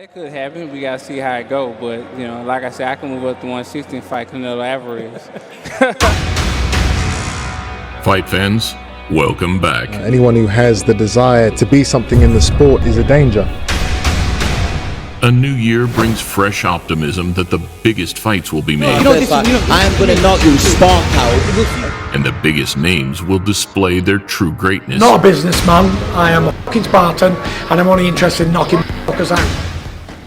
That could happen. We got to see how it go. But, you know, like I said, I can move up to 160 and fight Canelo Alvarez. Fight fans, welcome back. Anyone who has the desire to be something in the sport is a danger. A new year brings fresh optimism that the biggest fights will be made. I am going to knock you spark out. And the biggest names will display their true greatness. Not a businessman, I am a fucking Spartan, and I'm only interested in knocking fuckers out.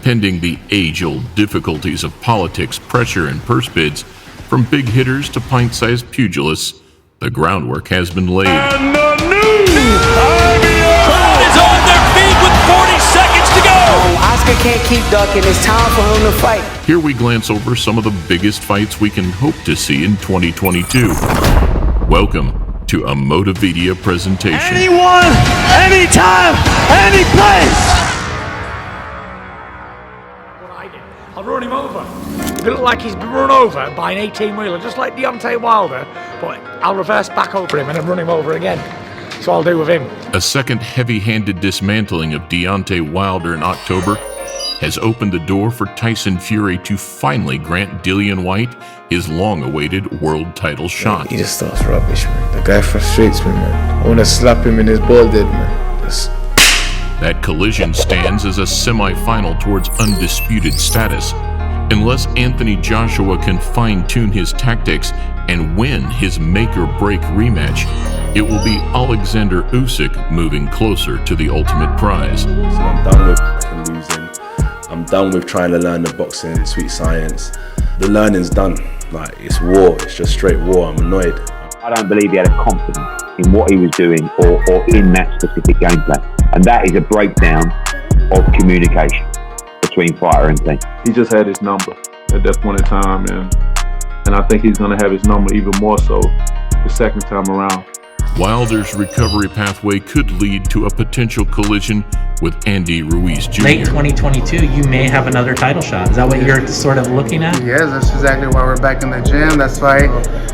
Pending the age-old difficulties of politics, pressure, and purse bids, from big hitters to pint-sized pugilists, the groundwork has been laid. And the new crowd is on their feet with 40 seconds to go. Oscar can't keep ducking. It's time for him to fight. Here we glance over some of the biggest fights we can hope to see in 2022. Welcome to a Motivedia presentation. Anyone, anytime, any place. I'll run him over. He'll look like he's been run over by an 18-wheeler, just like Deontay Wilder, but I'll reverse back over him and then run him over again. That's what I'll do with him. A second heavy-handed dismantling of Deontay Wilder in October has opened the door for Tyson Fury to finally grant Dillian Whyte his long-awaited world title shot. He just starts rubbish, man. The guy frustrates me, man. I want to slap him in his bald head, man. That collision stands as a semi-final towards undisputed status. Unless Anthony Joshua can fine-tune his tactics and win his make-or-break rematch, it will be Alexander Usyk moving closer to the ultimate prize. So I'm done with losing. I'm done with trying to learn the boxing sweet science. The learning's done. Like, it's war. It's just straight war. I'm annoyed. I don't believe he had a confidence in what he was doing or in that specific game plan. And that is a breakdown of communication between fighter and team. He just had his number at that point in time, and I think he's going to have his number even more so the second time around. Wilder's recovery pathway could lead to a potential collision with Andy Ruiz Jr. Late 2022, you may have another title shot. Is that what you're sort of looking at? Yes, that's exactly why we're back in the gym. That's why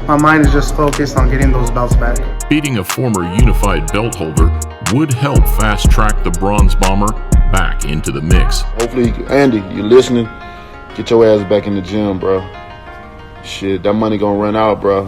my mind is just focused on getting those belts back. Beating a former unified belt holder would help fast-track the Bronze Bomber back into the mix. Hopefully, Andy, you're listening. Get your ass back in the gym, bro. Shit, that money gonna run out, bro.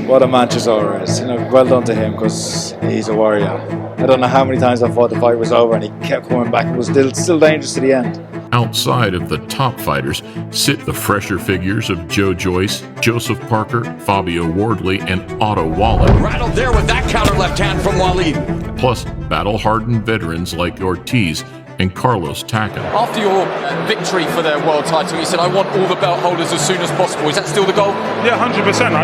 What a man Chisora is. You know, well done to him because he's a warrior. I don't know how many times I thought the fight was over and he kept coming back. It was still dangerous to the end. Outside of the top fighters sit the fresher figures of Joe Joyce, Joseph Parker, Fabio Wardley, and Otto Wallin. Rattled there with that counter left hand from Waleed. Plus battle-hardened veterans like Ortiz and Carlos Takam. After your victory for their world title, you said, I want all the belt holders as soon as possible. Is that still the goal? Yeah, 100%.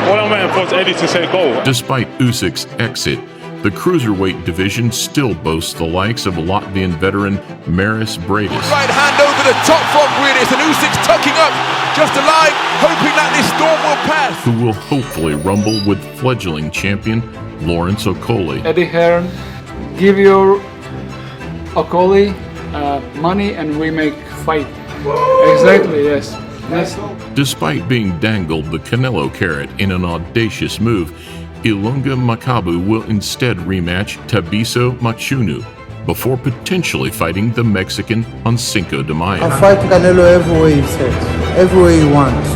All I'm waiting for is Eddie to say go. Despite Usyk's exit, the cruiserweight division still boasts the likes of Latvian veteran Maris Bradis. Right hand over the top from Bradis, and Usyk's tucking up, just alive, hoping that this storm will pass. Who will hopefully rumble with fledgling champion Lawrence Okolie. Eddie Hearn, give your Okolie money and we make fight. Exactly, yes. Despite being dangled the Canelo carrot in an audacious move, Ilunga Makabu will instead rematch Tabiso Machunu before potentially fighting the Mexican on Cinco de Mayo. I'll fight Canelo every way he says, every way he wants.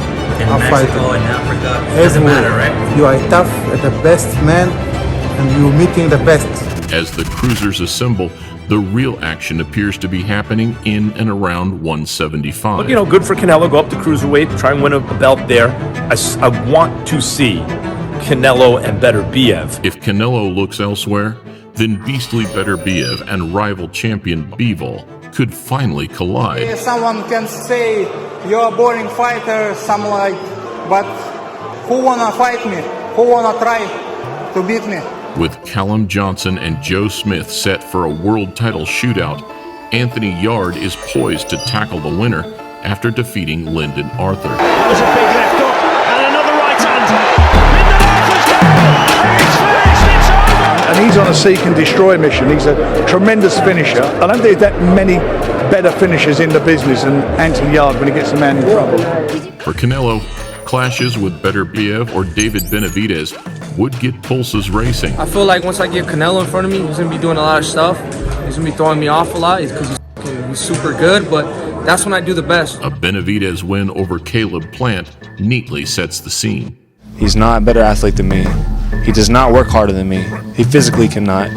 In I'll Mexico fight and Africa, it doesn't matter, right? You are tough, the best man, and you're meeting the best. As the cruisers assemble, the real action appears to be happening in and around 175. But, you know, good for Canelo, go up to cruiserweight, try and win a belt there. I want to see Canelo and Beterbiev. If Canelo looks elsewhere, then beastly Beterbiev and rival champion Bivol could finally collide. Someone can say you're a boring fighter, something like, but who wanna fight me? Who wanna try to beat me? With Callum Johnson and Joe Smith set for a world title shootout, Anthony Yarde is poised to tackle the winner after defeating Lyndon Arthur. That was a big left hook and another right hand. Lyndon Arthur's And he's on a seek and destroy mission. He's a tremendous finisher. I don't think that many better finishers in the business than Anthony Yarde when he gets a man in trouble. For Canelo, clashes with Beterbiev or David Benavidez would get pulses racing. I feel like once I get Canelo in front of me, he's going to be doing a lot of stuff. He's going to be throwing me off a lot because he's super good, but that's when I do the best. A Benavidez win over Caleb Plant neatly sets the scene. He's not a better athlete than me. He does not work harder than me. He physically cannot.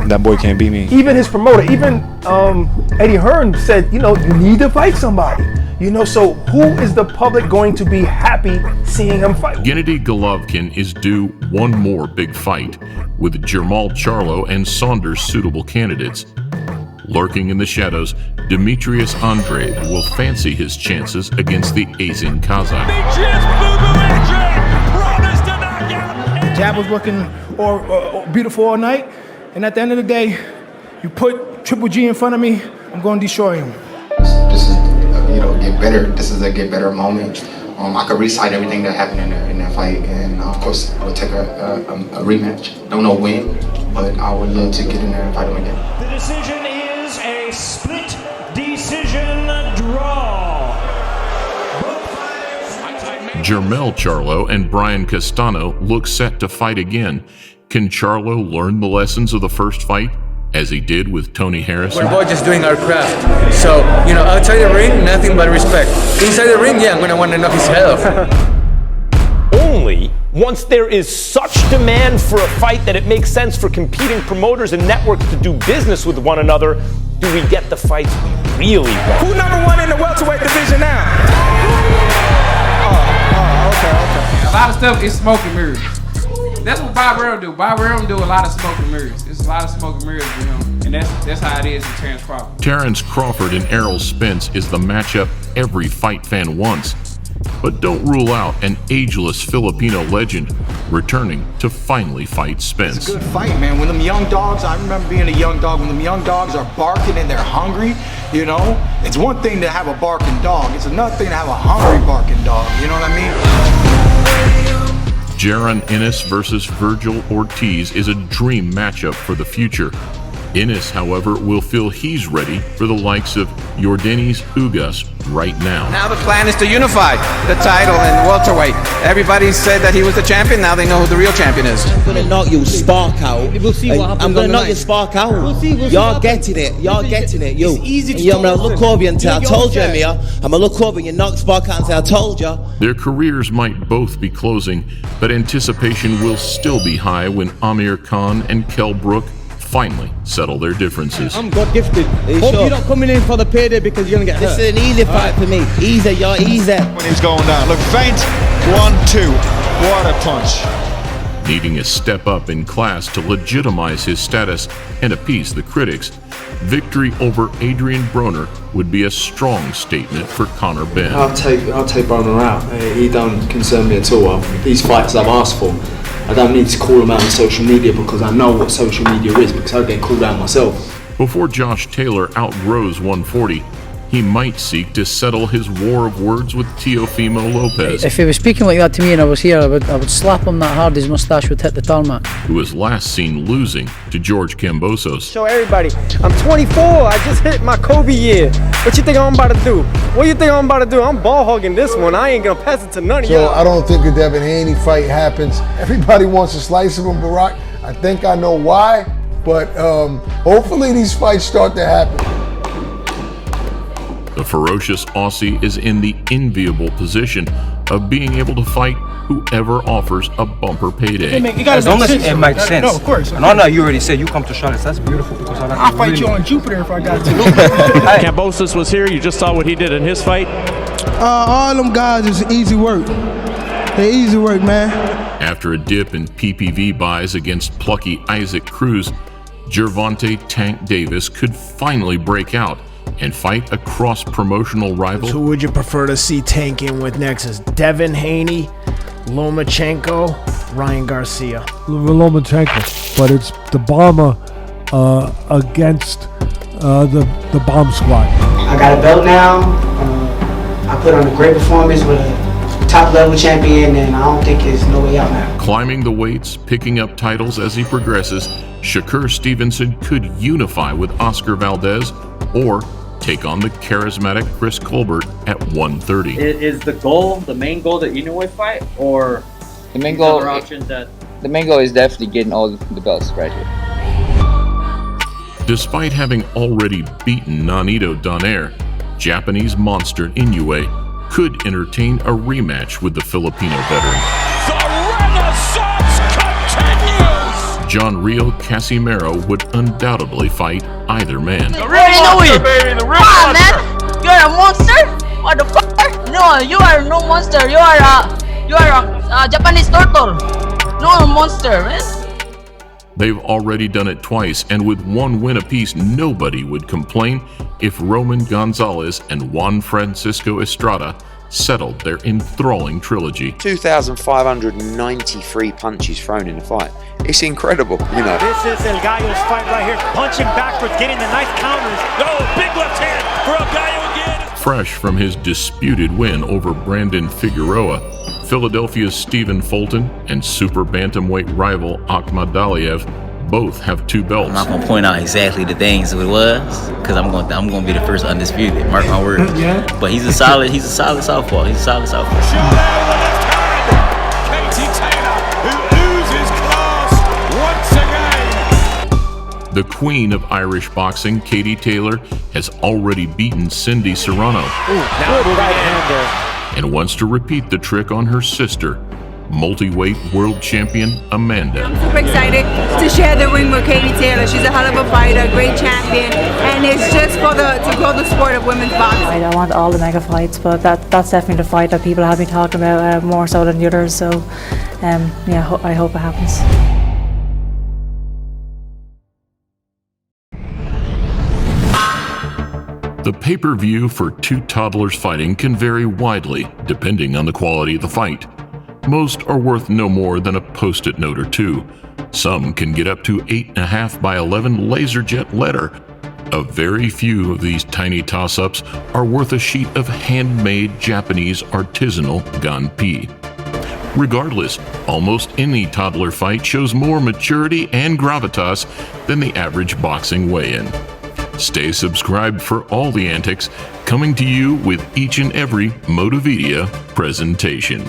That boy can't beat me. Even his promoter, Eddie Hearn said, you need to fight somebody. So who is the public going to be happy seeing him fight? Gennady Golovkin is due one more big fight, with Jermall Charlo and Saunders suitable candidates. Lurking in the shadows, Demetrius Andrade will fancy his chances against the Azing Kazakh. Jab was working beautiful all night, and at the end of the day, you put Triple G in front of me, I'm going to destroy him. This is, get better. This is a get better moment. I could recite everything that happened in that fight, and of course, we'll take a rematch. Don't know when, but I would love to get in there and fight him again. The decision is a split decision draw. Jermell Charlo and Brian Castano look set to fight again. Can Charlo learn the lessons of the first fight, as he did with Tony Harrison? We're both just doing our craft. So, outside the ring, nothing but respect. Inside the ring, yeah, I'm gonna want to knock his head off. Only once there is such demand for a fight that it makes sense for competing promoters and networks to do business with one another do we get the fights we really want. Who number one in the welterweight division now? Okay. A lot of stuff is smoke and mirrors. That's what Bob Earl do. Bob Earl do a lot of smoke and mirrors. It's a lot of smoke and mirrors with him, and that's how it is with Terrence Crawford. Terrence Crawford and Errol Spence is the matchup every fight fan wants. But don't rule out an ageless Filipino legend returning to finally fight Spence. It's a good fight, man. When them young dogs, I remember being a young dog, when them young dogs are barking and they're hungry, it's one thing to have a barking dog. It's another thing to have a hungry barking dog. You know what I mean? Jaron Ennis versus Virgil Ortiz is a dream matchup for the future. Ennis, however, will feel he's ready for the likes of Yordenis Ugas right now. Now the plan is to unify the title in welterweight. Everybody said that he was the champion. Now they know who the real champion is. I'm gonna knock your spark out. We'll see what happens. I'm gonna knock your spark out. We'll see You're getting it. You're getting it. You. It's easy to I'm gonna look over you and say, I told you, Amir. I'm gonna look over you and knock spark out and say, I told you. Their careers might both be closing, but anticipation will still be high when Amir Khan and Kell Brook finally settle their differences. I'm God gifted. Hope you're not coming in for the payday because you're gonna get hurt. This is an easy fight for me. Easy, you're easy. When he's going down. Look, feint. 1-2. What a punch. Needing a step up in class to legitimize his status and appease the critics, victory over Adrian Broner would be a strong statement for Conor Benn. I'll take Broner out. He don't concern me at all. These fights I've asked for, I don't need to call him out on social media because I know what social media is, because I get called out myself. Before Josh Taylor outgrows 140, he might seek to settle his war of words with Teofimo Lopez. If he was speaking like that to me and I was here, I would slap him that hard his moustache would hit the tarmac. Who was last seen losing to George Kambosos. Show everybody, I'm 24, I just hit my Kobe year. What you think I'm about to do? What you think I'm about to do? I'm ball hogging this one. I ain't gonna pass it to none of y'all. So I don't think the Devin Haney fight happens. Everybody wants a slice of him, Barack. I think I know why, but hopefully these fights start to happen. The ferocious Aussie is in the enviable position of being able to fight whoever offers a bumper payday. As long as it makes sense. No, of course. And I know you already said you come to Charlotte. That's beautiful because I like I'll fight you on Jupiter if I got to. Kambosos was here. You just saw what he did in his fight. All them guys is easy work. They're easy work, man. After a dip in PPV buys against plucky Isaac Cruz, Gervonta Tank Davis could finally break out and fight a cross-promotional rival. Who would you prefer to see Tank in with next? Is Devin Haney, Lomachenko, Ryan Garcia? Lomachenko, but it's the bomber against the bomb squad. I got a belt now. I put on a great performance with a top-level champion, and I don't think there's no way out now. Climbing the weights, picking up titles as he progresses, Shakur Stevenson could unify with Oscar Valdez or take on the charismatic Chris Colbert at 130. Is the main goal the Inoue fight, or the main goal? Options that the main goal is definitely getting all the belts right here. Despite having already beaten Nonito Donaire, Japanese monster Inoue could entertain a rematch with the Filipino veteran. The Renaissance continues! John Rio Casimero would undoubtedly fight either man. The real monster, baby! The real monster! Man! You're a monster? What the fuck? No, you are no monster. You are a Japanese turtle. No monster, man. They've already done it twice, and with one win apiece, nobody would complain if Roman Gonzalez and Juan Francisco Estrada settled their enthralling trilogy. 2,593 punches thrown in a fight. It's incredible, you know. This is El Gallo's fight right here. Punching backwards, getting the nice counters. Oh, big left hand for El Gallo again. Fresh from his disputed win over Brandon Figueroa, Philadelphia's Stephen Fulton and super bantamweight rival Akhmadaliev both have 2 belts. I'm not gonna point out exactly the things it was, because I'm gonna be the first undisputed. Mark my words. Yeah. But he's a solid southpaw. He's a solid southpaw. The queen of Irish boxing, Katie Taylor, has already beaten Cindy Serrano. And wants to repeat the trick on her sister, multi-weight world champion Amanda. I'm super excited to share the ring with Katie Taylor. She's a hell of a fighter, great champion, and it's just to grow the sport of women's boxing. I want all the mega fights, but that's definitely the fight that people have been talking about more so than the others. So, yeah, I hope it happens. The pay-per-view for 2 toddlers fighting can vary widely depending on the quality of the fight. Most are worth no more than a post-it note or 2. Some can get up to 8.5 by 11 LaserJet letter. A very few of these tiny toss-ups are worth a sheet of handmade Japanese artisanal ganpi. Regardless, almost any toddler fight shows more maturity and gravitas than the average boxing weigh-in. Stay subscribed for all the antics, coming to you with each and every Motivedia presentation.